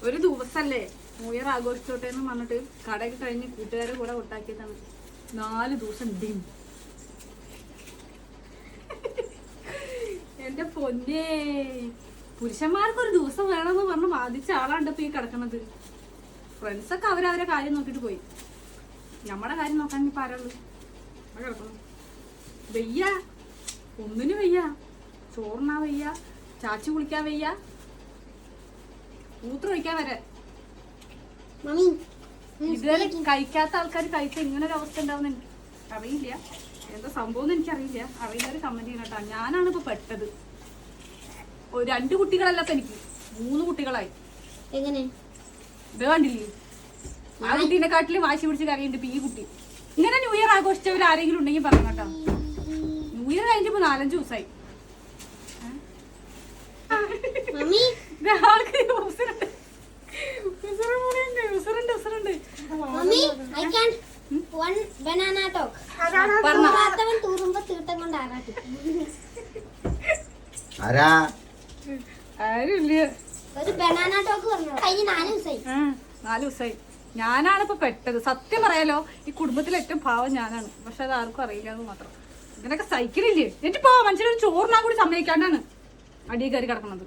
ഒരു ദിവസല്ലേ new year ആഘോഷിച്ചോട്ടെ എന്ന് പറഞ്ഞിട്ട് കടയൊക്കെ കഴിഞ്ഞ് കൂട്ടുകാരെ കൂടെ കൊട്ടാക്കിയതാണ്. 4 ദിവസം ഡിം. എന്റെ പൊന്നേ, പുരുഷന്മാർക്ക് ഒരു ദിവസം വേണമെന്ന് പറഞ്ഞ് ബാധിച്ച ആളാണ്ട് ഇപ്പൊ ഈ കിടക്കണത്. ഫ്രണ്ട്സൊക്കെ അവരവരെ കാര്യം നോക്കിട്ട് പോയി. നമ്മുടെ കാര്യം നോക്കാൻ ഇപ്പൊ ആരാള് കിടക്കണം? വയ്യ, ഒന്നിനും വയ്യ. ചോറിനാ വയ്യ, ചാച്ചു കുളിക്കാൻ വയ്യ, മൂത്രം ഒഴിക്കാൻ വരെ. ഇതുവരെ കഴിക്കാത്ത ആൾക്കാർ കഴിച്ച ഇങ്ങനെ ഒരു അവസ്ഥ ഉണ്ടാവുന്ന എനിക്ക് അറിയില്ല. എന്താ സംഭവം എന്ന് എനിക്കറിയില്ല. അറിയുന്നവര് കമന്റ് ചെയ്യണം കേട്ടോ. ഞാനാണ് ഇപ്പൊ പെട്ടത്. 2 കുട്ടികളല്ല ഇപ്പൊ എനിക്ക് 3 കുട്ടികളായി. എങ്ങനെ ഇത് കണ്ടില്ലേ? ആ കുട്ടീനെക്കാട്ടിലും വാശി പിടിച്ച് കറിയുണ്ട് ഇപ്പൊ ഈ കുട്ടി. ഇങ്ങനെ ന്യൂ ഇയർ ആഘോഷിച്ചവർ ആരെങ്കിലും ഉണ്ടെങ്കിൽ പറഞ്ഞു കേട്ടോ. ന്യൂ ഇയർ കഴിഞ്ഞിപ്പോ 4-5 ദിവസമായി. ഞാനാണ് ഇപ്പൊ പെട്ടത്. സത്യം പറയാലോ, ഈ കുടുംബത്തിലെ ഏറ്റവും പാവം ഞാനാണ്. പക്ഷെ അത് ആർക്കും അറിയില്ല എന്ന് മാത്രം. ഇങ്ങനൊക്കെ സഹിക്കണില്ലേ? എന്നിട്ട് പോ മനുഷ്യനൊരു ചോറിനാ കൂടി സമ്മതിക്കാണ്ടാണ് അടിയിൽ കയറി കിടക്കുന്നത്.